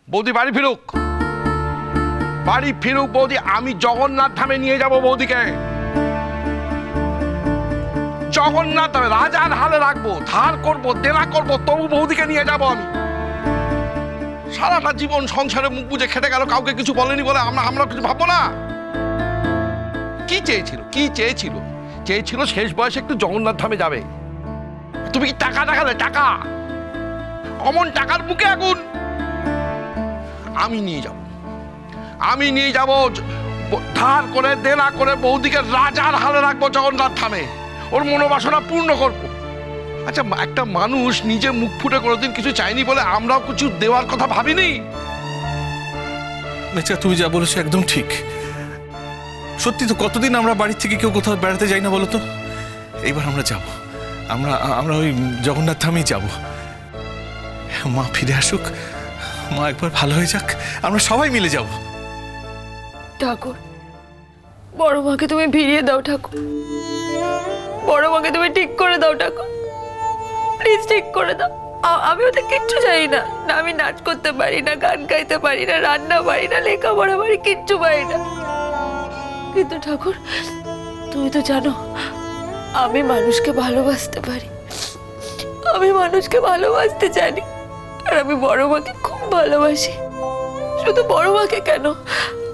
বৌদি বাড়ি ফিরুক, বাড়ি ফিরুক বৌদি। আমি জগন্নাথ ধামে নিয়ে যাব বৌদিকে, জগন্নাথ ধামে রাজার হালে রাখবো, ধার করবো, দেনা করবো, তবু বৌদিকে নিয়ে যাব আমি। সারাটা জীবন সংসারে মুখ বুঝে খেটে গেল, কাউকে কিছু বলেনি বলে আমরা কিছু ভাববো না? কি চেয়েছিল, কি চেয়েছিল? চেয়েছিল শেষ বয়সে একটু জগন্নাথ ধামে যাবে। তুমি কি টাকা দেখালে? টাকা, অমন টাকার বুকে আগুন। আমি নিয়ে যাব, আমি নিয়ে যাব, ধার করে দেনা করে বৌদিকে রাজার হালে রাখবো জগন্নাথ ধামে, ওর মনোবাসনা পূর্ণ করব। আচ্ছা, একটা মানুষ নিজে মুখ ফুটে কোনোদিন কিছু চাইনি বলে আমরাও কিছু দেওয়ার কথা ভাবিনি? তুমি যা বলেছো একদম ঠিক। সত্যি তো, কতদিন আমরা বাড়ির থেকে কেউ কোথাও বেড়াতে যাই না বলো তো? এইবার আমরা যাব, আমরা ওই জগন্নাথ ধামেই যাব। মা ফিরে আসুক, মা একবার ভালো হয়ে যাক, আমরা সবাই মিলে যাব। ঠাকুর, বড় মাকে তুমি ফিরিয়ে দাও ঠাকুর, বড় মাকে তুমি ঠিক করে দাও ঠাকুর, প্লিজ ঠিক করে দাও। আমি ওদের কিচ্ছু জানি না, না আমি নাচ করতে পারি না, গান গাইতে পারি না, রান্না পারি না, লেখাপড়া পারি, কিচ্ছু পারি না। কিন্তু ঠাকুর, তুমি তো জানো আমি মানুষকে ভালোবাসতে পারি, আমি মানুষকে ভালোবাসতে জানি, আর আমি বড় মাকে খুব ভালোবাসি। শুধু বড় মাকে কেন,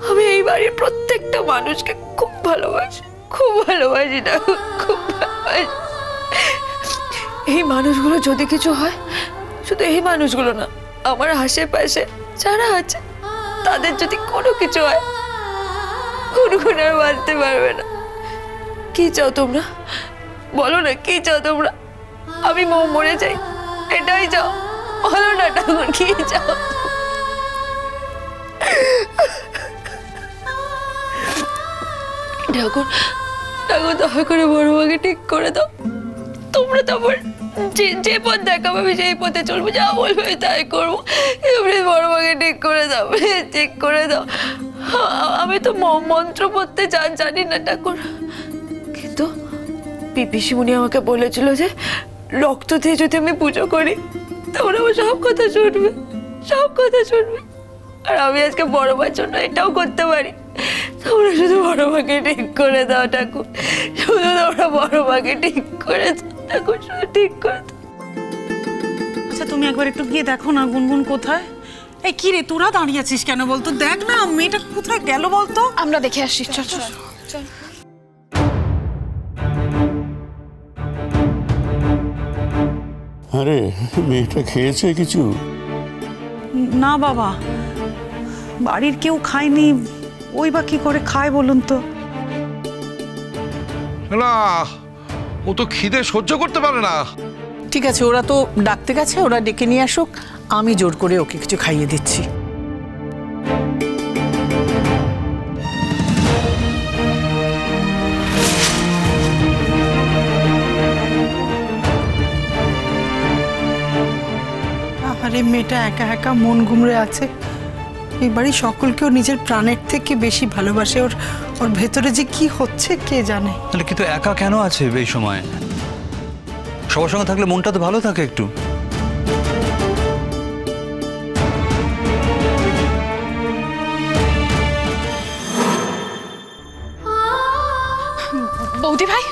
আমি এই বাড়ির প্রত্যেকটা মানুষকে খুব ভালোবাসি, খুব ভালোবাসি না, খুব ভালোবাসি। এই মানুষগুলো যদি কিছু হয়, শুধু এই মানুষগুলো না, আমার আশেপাশে যারা আছে তাদের যদি কোনো কিছু হয়, গুনগুন আর বাঁচতে পারবে না। কি চাও তোমরা, বলো না, কি চাও তোমরা? আমি মরে যাই, এটাই চাও? বলো না ঠাকুর, কি চাও? ঠাকুর, ঠাকুর দয়া করে বড় মাকে ঠিক করে দাও। তোমরা তো আমার যে পথ দেখাবো আমি সেই পথে চলবো, যা বলবে তাই করবো। প্লিজ বড় মাকে ঠিক করে দাও, ঠিক করে দাও। আমি তো মন্ত্র পড়তে জানি না ঠাকুর, কিন্তু পিসিমণি আমাকে বলেছিল যে রক্ত দিয়ে যদি আমি পুজো করি তাহলে আমার সব কথা শুনবে, সব কথা শুনবে। আর আমি আজকে বড় মার জন্য এটাও করতে পারি। তোমরা শুধু বড় মাকে ঠিক করে দাও ঠাকুর, শুধু তোমরা বড় মাকে ঠিক করে দাও ঠাকুর, শুধু ঠিক করে দাও। আচ্ছা, তুমি একবার একটু গিয়ে দেখো না গুনগুন কোথায়। এই কি রে, তোরা দাঁড়িয়ে আছিস কেন বলতো? দেখ না মেয়েটা কোথায় গেল বলতো। আমরা দেখে আসছি, চল চল চল। আরে মেয়েটা খেয়েছে কিছু? না বাবা, বাড়ির কেউ খায়নি, ওই বা কি করে খায় বলুন তো? না, ও তো খিদে সহ্য করতে পারে না। ঠিক আছে, ওরা তো ডাকতে গেছে, ওরা ডেকে নিয়ে আসুক, আমি জোর করে ওকে কিছু খাইয়ে দিচ্ছি। আরে মেয়েটা একা একা মন গুমড়ে আছে, এই বাড়ির সকলকেও নিজের প্রাণের থেকে বেশি ভালোবাসে। ওর ভেতরে যে কি হচ্ছে কে জানে। তাহলে কিন্তু একা কেন আছে এই সময়? সবার সঙ্গে থাকলে মনটা তো ভালো থাকে একটু। বৌদি ভাই,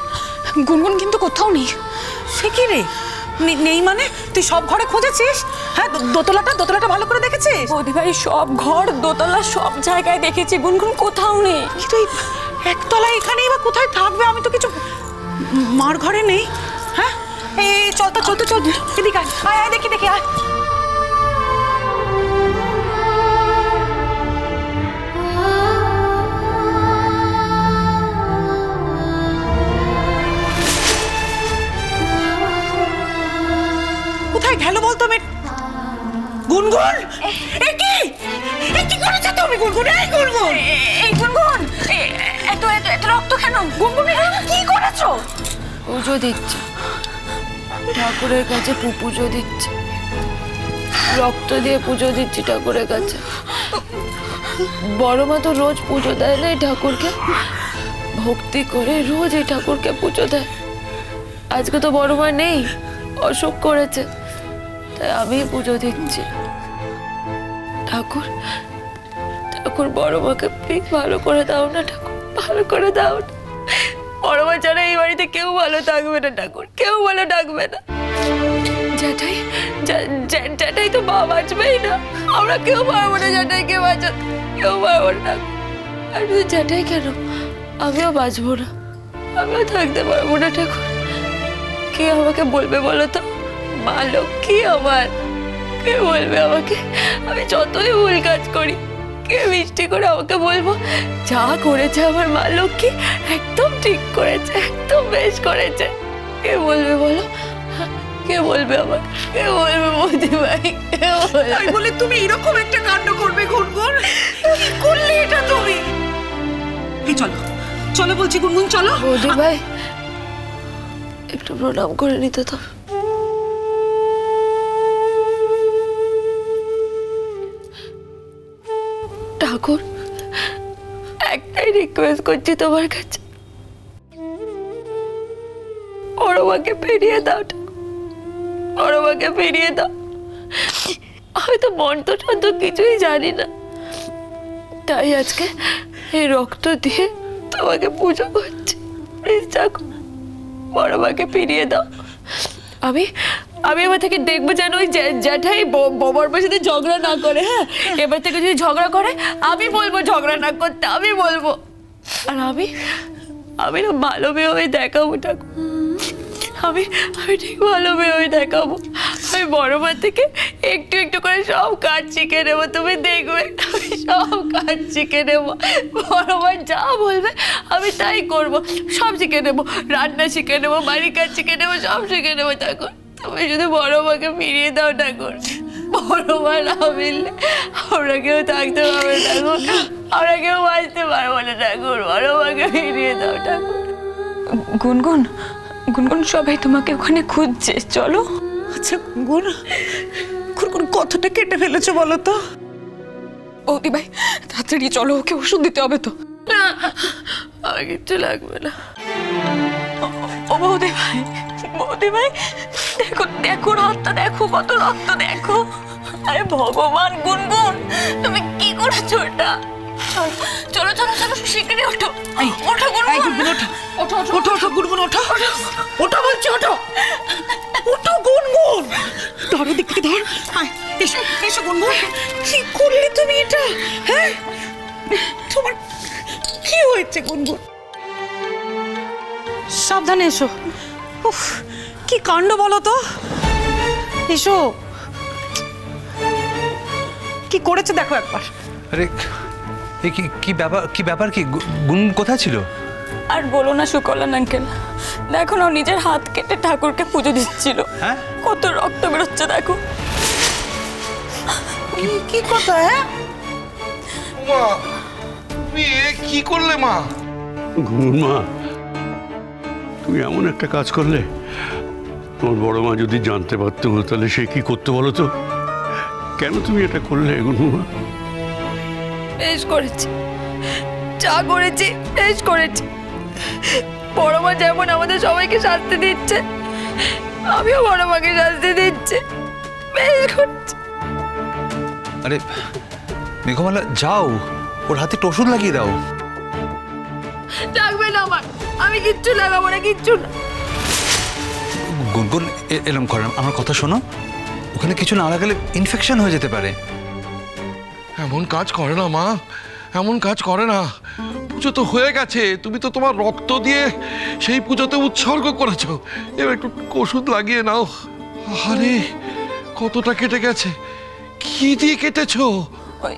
গুনগুন কিন্তু কোথাও নেই। সে কি রে, নেই মানে? তুই সব ঘরে খুঁজেছিস? হ্যাঁ, দোতলাটা ভালো করে দেখেছিস? বৌদি ভাই, সব ঘর, দোতলা, সব জায়গায় দেখেছি, গুনগুন কোথাও নেই। কিন্তু একতলায় এখানেই বা কোথায় থাকবে? আমি তো কিছু, মার ঘরে নেই। হ্যাঁ, এই চল এদিকে আয়, দেখি আয়। কোথায় গেল বলতো মেয়ে? গুনগুন, কি করেছো তুমি? গুনগুন, এই গুনগুন, এত রক্ত কেন? গুনগুন, কি করেছো? পুজো দিচ্ছে ঠাকুরের কাছে, পুজো দিচ্ছে, রক্ত দিয়ে পুজো দিচ্ছি ঠাকুরের কাছে। বড় মা তো রোজ পুজো দেয় না এই ঠাকুরকে, ভক্তি করে রোজ এই ঠাকুরকে পুজো দেয়। আজকে তো বড় মা নেই, অসুখ করেছে, তাই আমি পুজো দিচ্ছি। ঠাকুর ঠাকুর বড় মাকে প্লিজ ভালো করে দাও না ঠাকুর, ভালো করে দাও না। বড় মা ছাড়া এই বাড়িতে কেউ ভালো থাকবে না ঠাকুর, কেউ ভালো থাকবে না। জ্যাঠাই জ্যাঠাই তো মা বাঁচবেই না, আমরা কেউ পারবো না জ্যাঠাইকে বাঁচাতে, কেউ পারবো না। আর শুধু জ্যাঠাই কেন, আমিও বাঁচবো না, আমিও থাকতে পারবো না ঠাকুর। কে আমাকে বলবে বলো তো, মা লক্ষ্মী আমার, কে বলবে আমাকে আমি যতই ভুল কাজ করি? কে মিষ্টি করে আমাকে বলবো যা করেছে আমার মা লক্ষ্মী একদম ঠিক করেছে, একদম বেশ করেছে? কে বলবে বলো, কে বলবে আমাকে, কে বলবে বৌদি ভাই, কে বলবে? তাই বলে তুমি এরকম একটা কাণ্ড করবে গুনগুন? কি করলে এটা তুমি? এই চলো চলো বলছি গুনগুন, চলো। বৌদি ভাই একটু প্রণাম করে নিতে তো। ঠাকুর একটাই রিকোয়েস্ট করছি তোমার কাছে, বড় মাকে ফিরিয়ে দাও ঠাকুর, বড় মাকে ফিরিয়ে দাও। আমি তো মন্ত্র টন্ত্র কিছুই জানি না, তাই আজকে এই রক্ত দিয়ে তোমাকে পুজো করছি। প্লিজ ঠাকুর বড় মাকে ফিরিয়ে দাও। আমি এবার থেকে দেখবো যেন ওই জ্যাঠাই বড় মার সাথে ঝগড়া না করে। হ্যাঁ, এবার থেকে যদি ঝগড়া করে আমি বলবো ঝগড়া না করতে, আমি বলবো। আর আমি না ভালো মেয়ে হয়ে দেখাবো ঠাকুর, আমি ঠিক ভালো মেয়ে হয়ে দেখাবো। আমি বড় মা থেকে একটু একটু করে সব কাজ শিখে নেবো, তুমি দেখবে আমি সব কাজ শিখে নেবো। বড় মা যা বলবে আমি তাই করবো, সব শিখে নেবো, রান্না শিখে নেবো, বাড়ির কাজ শিখে নেবো, সব শিখে নেবো ঠাকুর। তুমি শুধু বড় মাকে ফিরিয়ে দাও ঠাকুর, বড় মা না মিললে আমরা কেউ থাকতে পারবে ঠাকুর, আমরা কেউ বাঁচতে পারবো না ঠাকুর, বড় মাকে ফিরিয়ে দাও ঠাকুর। গুনগুন গুনগুন সবাই তোমাকে ওখানে খুঁজছে, চলো। আচ্ছা গুনগুন, গুনগুন কতটা কেটে ফেলেছো বলো তো? বৌদি ভাই তাড়াতাড়ি চলো, ওকে ওষুধ দিতে হবে তো। না আমার কিচ্ছু লাগবে না। ও বৌদি ভাই, বৌদি ভাই দেখো দেখো রক্ত দেখো, কত রক্ত দেখো। আরে ভগবান গুনগুন তুমি কি করেছো এটা? চলো চলো চলো শিগগিরই ওঠো, ওঠো গুনগুন, ওঠো ওঠো ওঠো গুনগুন, ওঠো ওঠো বলছি, ওঠো ওঠো গুনগুন, ধরো দিক থেকে ধর, এসো এসো গুনগুন। কি করলে তুমি এটা? হ্যাঁ তোমার কি হয়েছে গুনগুন? সাবধানে এসো। উফ কি কাণ্ড বলো তো, এসো। কি করেছে দেখো একবার। আরে কি ব্যাপার কি গুন কোথায় ছিল? আর বলো না সুকল্যাণ আঙ্কেল, দেখো না নিজের হাত কেটে ঠাকুরকে পুজো দিচ্ছিল। হ্যাঁ কত রক্ত বেরোচ্ছে দেখো। কি কথা? হ্যাঁ মা তুমি কি করলে মা? ঘুমুন মা, তুমি এমন একটা কাজ করলে, তোমার বড় মা যদি জানতে পারতো তাহলে সে কি করতে বলো তো? কেন তুমি এটা করলে গুনমা? বেশ করেছি, যা করেছি বেশ করেছি। বড় মা যেমন আমাদের সবাইকে শাস্তি দিচ্ছে, আমিও বড় মাকে শাস্তি দিচ্ছি, বেশ করছি। আরে মেঘমালা যাও, ওর হাতে একটু ওষুধ লাগিয়ে দাও। লাগবে না আমার, আমি কিচ্ছু লাগাবো না, কিচ্ছু না। গুনগুন এরম করে আমার কথা শোনো, ওখানে কিছু না লাগালে ইনফেকশন হয়ে যেতে পারে। এমন কাজ করে না মা, এমন কাজ করে না। পুজো তো হয়ে গেছে, তুমি তো তোমার রক্ত দিয়ে সেই পুজোতে উৎসর্গ করেছো, এবার একটু ওষুধ লাগিয়ে নাও। আরে কতটা কেটে গেছে, কি দিয়ে কেটেছো? ওই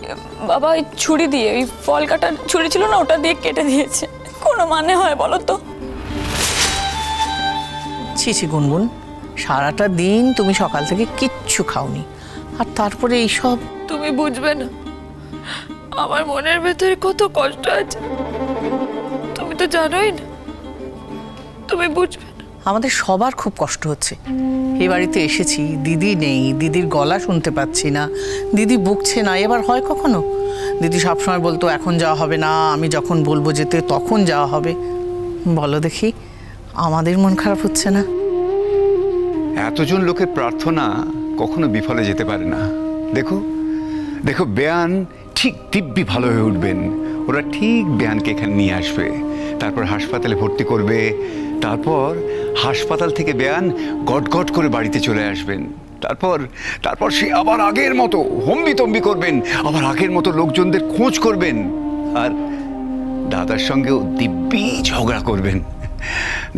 বাবা ওই ছুরি দিয়ে, ওই ফল কাটার ছুরি ছিল না, ওটা দিয়ে কেটে দিয়েছে। কোনো মানে হয় বলো তো? ছি ছি গুনগুন, সারাটা দিন তুমি সকাল থেকে কিচ্ছু খাওনি, আর তারপরে এইসব। তুমি বুঝবে না আমার মনের ভেতরে কত কষ্ট আছে, তুমি তো জানোই না, তুমি বুঝবে না। আমাদের সবার খুব কষ্ট হচ্ছে। এই বাড়িতে এসেছি, দিদি নেই, দিদির গলা শুনতে পাচ্ছি না, দিদি বকছে না। এবার হয় কখনো? দিদি সবসময় বলতো এখন যাওয়া হবে না, আমি যখন বলবো যেতে তখন যাওয়া হবে। বলো দেখি, আমাদের মন খারাপ হচ্ছে না? এতজন লোকের প্রার্থনা কখনো বিফলে যেতে পারে না। দেখো দেখো বেয়ান ঠিক দিব্যি ভালো হয়ে উঠবেন, ওরা ঠিক বেয়ানকে এখানে নিয়ে আসবে, তারপর হাসপাতালে ভর্তি করবে, তারপর হাসপাতাল থেকে বেয়ান গটগট করে বাড়িতে চলে আসবেন, তারপর তারপর সে আবার আগের মতো হম্বি তম্বি করবেন, আবার আগের মতো লোকজনদের খোঁজ করবেন, আর দাদার সঙ্গেও দিব্যি ঝগড়া করবেন।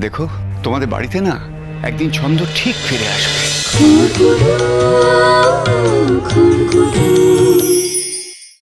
দেখো তোমাদের বাড়িতে না একদিন ছন্দ ঠিক ফিরে আসবে।